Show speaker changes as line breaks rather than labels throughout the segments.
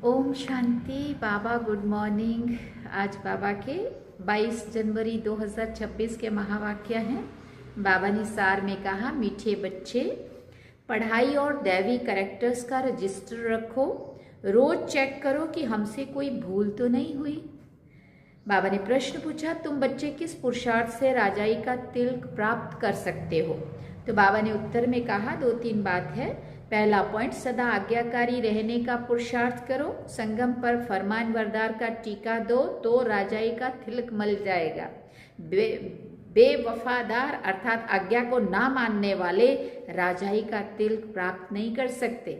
ओम शांति। बाबा good morning. आज बाबा के 22 जनवरी 2026 के महावाक्य हैं। बाबा ने सार में कहा, मीठे बच्चे, पढ़ाई और दैवी कैरेक्टर्स का रजिस्टर रखो। रोज चेक करो कि हमसे कोई भूल तो नहीं हुई। बाबा ने प्रश्न पूछा, तुम बच्चे किस पुरुषार्थ से राजाई का तिलक प्राप्त कर सकते हो? तो बाबा ने उत्तर में कहा, 2-3 बात है। पहला पॉइंट, सदा आज्ञाकारी रहने का पुरुषार्थ करो। संगम पर फरमान बरदार का टीका दो तो राजाई का तिलक मिल जाएगा। बेवफादार अर्थात आज्ञा को ना मानने वाले राजाई का तिलक प्राप्त नहीं कर सकते।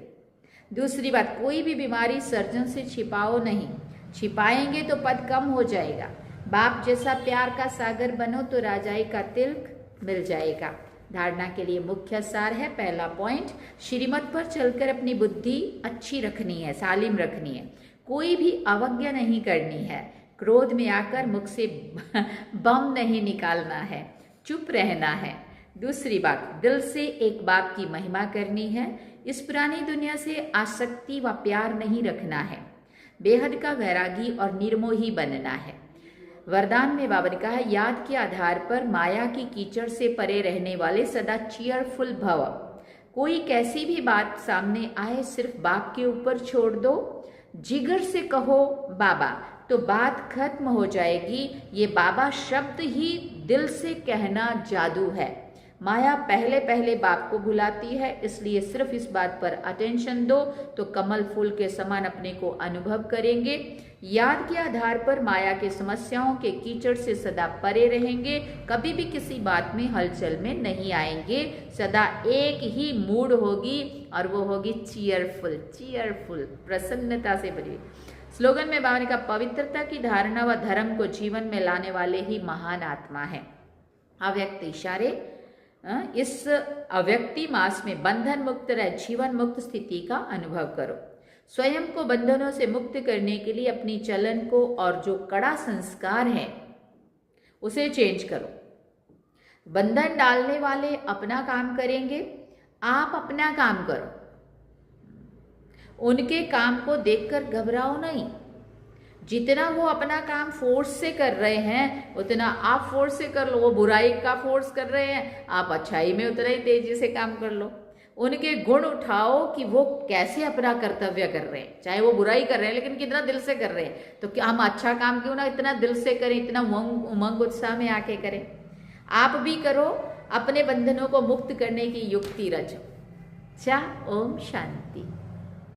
दूसरी बात, कोई भी बीमारी सर्जन से छिपाओ नहीं, छिपाएंगे तो पद कम हो जाएगा। बाप जैसा प्यार का सागर बनो तो राजाई का तिलक मिल जाएगा। धारणा के लिए मुख्य सार है। पहला पॉइंट, श्रीमत पर चलकर अपनी बुद्धि अच्छी रखनी है, सालिम रखनी है। कोई भी अवज्ञा नहीं करनी है। क्रोध में आकर मुख से बम नहीं निकालना है, चुप रहना है। दूसरी बात, दिल से एक बाप की महिमा करनी है। इस पुरानी दुनिया से आसक्ति व प्यार नहीं रखना है। बेहद का वैरागी और निर्मोही बनना है। वरदान में बाबा ने कहा, याद के आधार पर माया की कीचड़ से परे रहने वाले सदा चीयरफुल भव। कोई कैसी भी बात सामने आए सिर्फ बाप के ऊपर छोड़ दो। जिगर से कहो बाबा तो बात खत्म हो जाएगी। ये बाबा शब्द ही दिल से कहना जादू है। माया पहले पहले बाप को भुलाती है, इसलिए सिर्फ इस बात पर अटेंशन दो तो कमल फूल के समान अपने को अनुभव करेंगे। याद के आधार पर माया के समस्याओं के कीचड़ से सदा परे रहेंगे। कभी भी किसी बात में हलचल में नहीं आएंगे। सदा एक ही मूड होगी और वो होगी चीयरफुल, चीयरफुल, प्रसन्नता से भरी। स्लोगन में बाबा ने कहा, पवित्रता की धारणा व धर्म को जीवन में लाने वाले ही महान आत्मा है। अव्यक्त इशारे, इस अव्यक्ति मास में बंधन मुक्त रह जीवन मुक्त स्थिति का अनुभव करो। स्वयं को बंधनों से मुक्त करने के लिए अपनी चलन को और जो कड़ा संस्कार है उसे चेंज करो। बंधन डालने वाले अपना काम करेंगे, आप अपना काम करो। उनके काम को देखकर घबराओ नहीं। जितना वो अपना काम फोर्स से कर रहे हैं उतना आप फोर्स से कर लो। वो बुराई का फोर्स कर रहे हैं, आप अच्छाई में उतना ही तेजी से काम कर लो। उनके गुण उठाओ कि वो कैसे अपना कर्तव्य कर रहे हैं। चाहे वो बुराई कर रहे हैं लेकिन कितना दिल से कर रहे हैं, तो क्या हम अच्छा काम क्यों ना इतना दिल से करें, इतना उमंग उत्साह में आके करें। आप भी करो, अपने बंधनों को मुक्त करने की युक्ति रचो। ओम शांति।